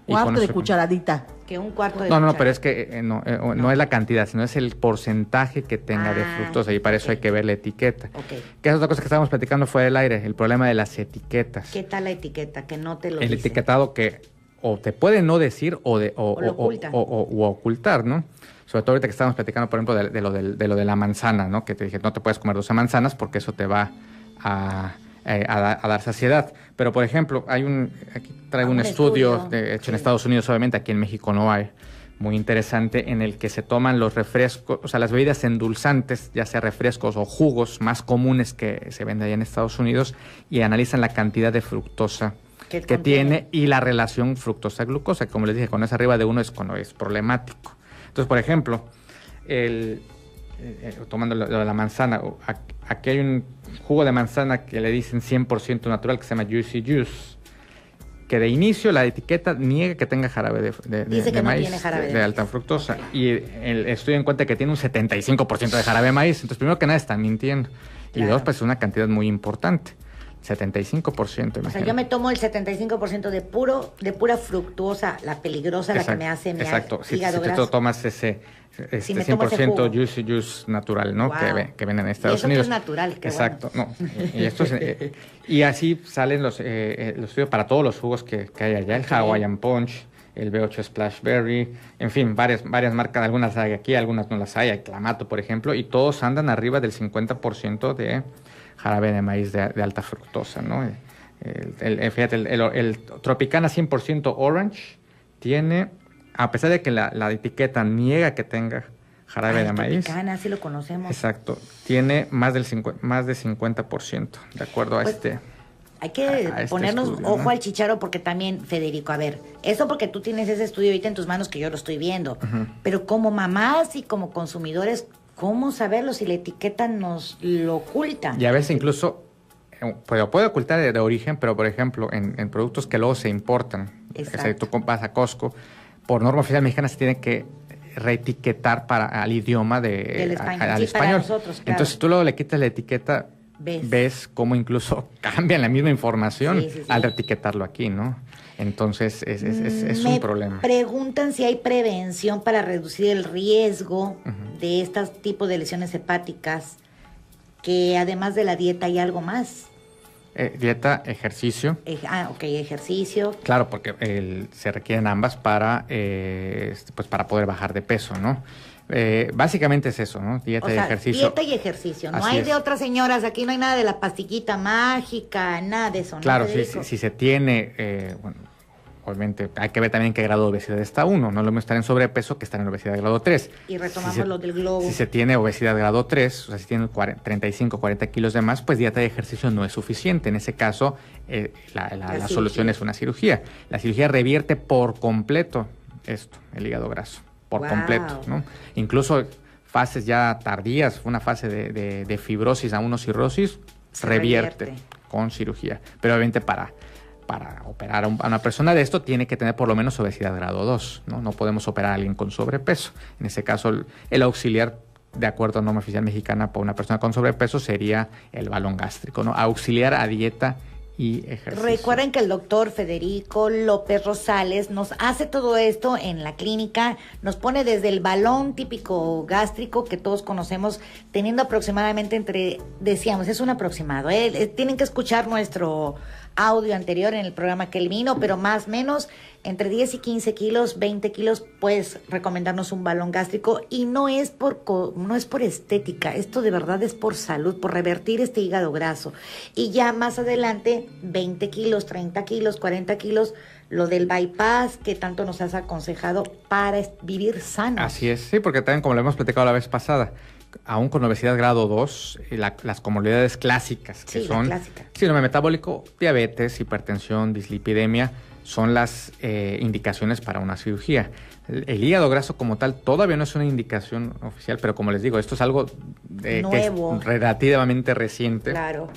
Cuarto de cucharadita. Que un cuarto de cucharadita. No, pero es que no es la cantidad, sino es el porcentaje que tenga de fructosa, y para eso hay que ver la etiqueta. Okay. Que es otra cosa que estábamos platicando fuera del aire, el problema de las etiquetas. ¿Qué tal la etiqueta? Que no te lo El dice. etiquetado que o te puede no decir o ocultar, ¿no? Sobre todo ahorita que estábamos platicando, por ejemplo, de lo de la manzana, ¿no? Que te dije, no te puedes comer 12 manzanas porque eso te va a dar saciedad. Pero, por ejemplo, aquí traigo un estudio hecho en Estados Unidos, obviamente, aquí en México no hay, muy interesante, en el que se toman los refrescos, o sea, las bebidas endulzantes, ya sea refrescos o jugos más comunes que se venden allá en Estados Unidos, y analizan la cantidad de fructosa que tiene y la relación fructosa-glucosa, que como les dije, cuando es arriba de 1 es cuando es problemático. Entonces, por ejemplo, tomando lo de la manzana, aquí hay un jugo de manzana que le dicen 100% natural, que se llama Juicy Juice, que de inicio la etiqueta niega que tenga jarabe de maíz, de alta fructosa, y el estudio encuentra que tiene un 75% de jarabe de maíz. Entonces, primero que nada, están mintiendo. Claro. Y dos, pues es una cantidad muy importante. 75%. O sea, yo me tomo el 75% de pura fructuosa, la peligrosa, exacto, la que me hace mi hígado graso. Si tú tomas ese 100% Juicy Juice natural, ¿no? Wow. Que venden en Estados Unidos. Es natural, qué exacto, bueno. No. Y esto es, y así salen los estudios para todos los jugos que hay allá, el Hawaiian Punch, el B8 Splash Berry, en fin, varias marcas, algunas hay aquí, algunas no las hay Clamato, por ejemplo, y todos andan arriba del 50% de jarabe de maíz de alta fructosa, ¿no? Fíjate, el Tropicana 100% Orange tiene, a pesar de que la etiqueta niega que tenga jarabe de maíz. Tropicana, sí lo conocemos. Exacto, tiene más de 50%, de acuerdo a pues, hay que ponernos estudio, ojo, ¿no?, al chicharo, porque también, Federico, a ver, eso porque tú tienes ese estudio ahorita en tus manos que yo lo estoy viendo, pero como mamás y como consumidores, ¿cómo saberlo si la etiqueta nos lo oculta? Y a veces incluso puede ocultar de origen, pero por ejemplo, en productos que luego se importan, o sea, tú vas a Costco, por norma oficial mexicana se tiene que reetiquetar al idioma al español. Para nosotros, claro. Entonces, si tú luego le quitas la etiqueta, ves cómo incluso cambian la misma información al reetiquetarlo aquí, ¿no? Entonces, es un problema. Me preguntan si hay prevención para reducir el riesgo de este tipo de lesiones hepáticas, que además de la dieta hay algo más. Dieta, ejercicio. Ejercicio. Claro, porque se requieren ambas para poder bajar de peso, ¿no? Básicamente es eso, ¿no? Dieta y ejercicio. Dieta y ejercicio. No hay de otras señoras, aquí no hay nada de la pastillita mágica, nada de eso. Claro, si se tiene, obviamente hay que ver también qué grado de obesidad está uno. No lo mismo estar en sobrepeso que estar en obesidad grado 3. Y retomamos lo del globo. Si se tiene obesidad grado 3, o sea, si tiene 35, 40 kilos de más, pues dieta y ejercicio no es suficiente. En ese caso, la solución es una cirugía. La cirugía revierte por completo el hígado graso. Por completo, ¿no? Incluso fases ya tardías, una fase de fibrosis a una cirrosis, revierte con cirugía. Pero obviamente para operar a una persona de esto tiene que tener por lo menos obesidad grado 2, ¿no? No podemos operar a alguien con sobrepeso. En ese caso, el auxiliar, de acuerdo a norma oficial mexicana, para una persona con sobrepeso sería el balón gástrico, ¿no? Auxiliar a dieta y ejercicio. Recuerden que el doctor Federico López Rosales nos hace todo esto en la clínica, nos pone desde el balón típico gástrico que todos conocemos, teniendo aproximadamente decíamos, es un aproximado, tienen que escuchar nuestro audio anterior en el programa que él vino, pero más o menos entre 10 y 15 kilos, 20 kilos, puedes recomendarnos un balón gástrico, y no es por estética, esto de verdad es por salud, por revertir este hígado graso. Y ya más adelante, 20 kilos, 30 kilos, 40 kilos, lo del bypass que tanto nos has aconsejado para vivir sano. Así es, sí, porque también como lo hemos platicado la vez pasada, aún con obesidad grado 2, las comorbilidades clásicas, que son síndrome metabólico, diabetes, hipertensión, dislipidemia, son las indicaciones para una cirugía. El hígado graso como tal todavía no es una indicación oficial, pero como les digo, esto es algo nuevo, que es relativamente reciente. Claro.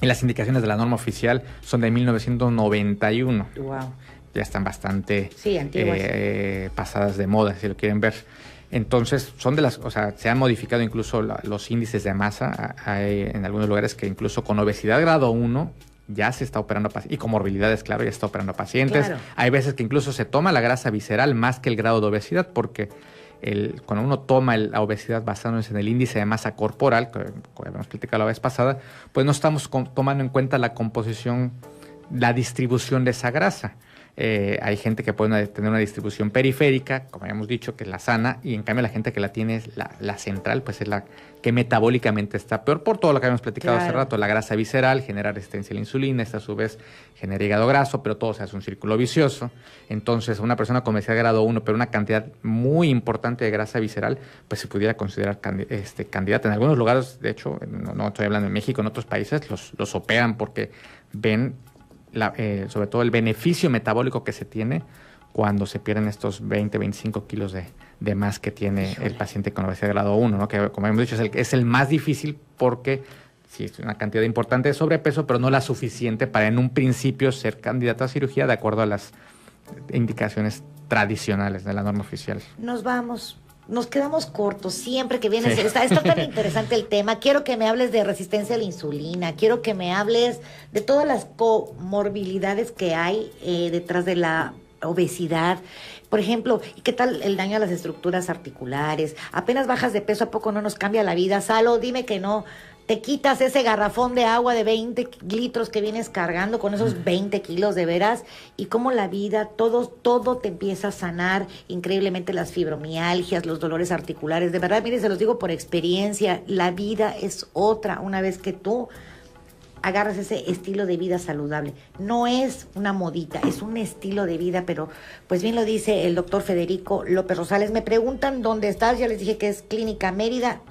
Y las indicaciones de la norma oficial son de 1991. Wow. Ya están bastante antiguas, pasadas de moda, si lo quieren ver. Entonces, se han modificado incluso los índices de masa. Hay en algunos lugares que incluso con obesidad grado 1 ya se está operando pacientes, y comorbilidades, claro, ya está operando pacientes. Claro. Hay veces que incluso se toma la grasa visceral más que el grado de obesidad, porque cuando uno toma la obesidad basándose en el índice de masa corporal, que habíamos platicado la vez pasada, pues no estamos tomando en cuenta la composición, la distribución de esa grasa. Hay gente que puede tener una distribución periférica, como habíamos dicho, que es la sana, y en cambio la gente que la tiene es la central, pues es la que metabólicamente está peor, por todo lo que habíamos platicado hace rato. La grasa visceral genera resistencia a la insulina, esta a su vez genera hígado graso, pero todo se hace un círculo vicioso. Entonces, una persona con obesidad grado 1, pero una cantidad muy importante de grasa visceral, pues se pudiera considerar candidata. En algunos lugares, de hecho, no estoy hablando de México, en otros países los operan porque ven sobre todo el beneficio metabólico que se tiene cuando se pierden estos 20, 25 kilos de más que tiene el paciente con obesidad grado 1, ¿no? Que, como hemos dicho, es el más difícil porque sí es una cantidad importante de sobrepeso, pero no la suficiente para en un principio ser candidato a cirugía de acuerdo a las indicaciones tradicionales de la norma oficial. Nos quedamos cortos siempre que vienes. Sí. Está tan interesante el tema. Quiero que me hables de resistencia a la insulina. Quiero que me hables de todas las comorbilidades que hay detrás de la obesidad. Por ejemplo, ¿qué tal el daño a las estructuras articulares? Apenas bajas de peso, ¿a poco no nos cambia la vida? Salo, dime que no. Te quitas ese garrafón de agua de 20 litros que vienes cargando con esos 20 kilos de veras, y cómo la vida, todo te empieza a sanar increíblemente, las fibromialgias, los dolores articulares. De verdad, mire, se los digo por experiencia, la vida es otra una vez que tú agarras ese estilo de vida saludable. No es una modita, es un estilo de vida, pero pues bien lo dice el doctor Federico López Rosales. Me preguntan dónde estás, ya les dije que es Clínica Mérida.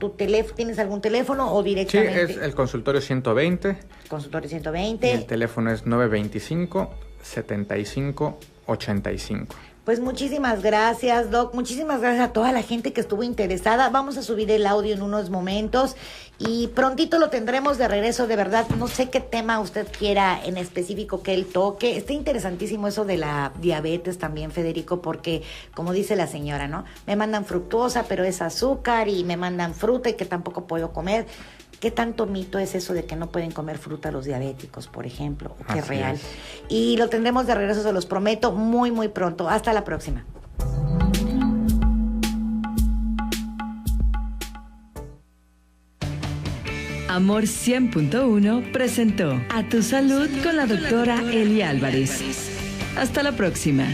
¿Tienes algún teléfono o directamente? Sí, es el consultorio 120. Consultorio 120. Y el teléfono es 925-75-85. Pues muchísimas gracias, Doc. Muchísimas gracias a toda la gente que estuvo interesada. Vamos a subir el audio en unos momentos y prontito lo tendremos de regreso. De verdad, no sé qué tema usted quiera en específico que él toque. Está interesantísimo eso de la diabetes también, Federico, porque como dice la señora, ¿no? Me mandan fructuosa, pero es azúcar, y me mandan fruta y que tampoco puedo comer. ¿Qué tanto mito es eso de que no pueden comer fruta los diabéticos, por ejemplo? ¿O qué es real? Y lo tendremos de regreso, se los prometo, muy, muy pronto. Hasta la próxima. Amor 100.1 presentó A Tu Salud con la doctora Eli Álvarez. Hasta la próxima.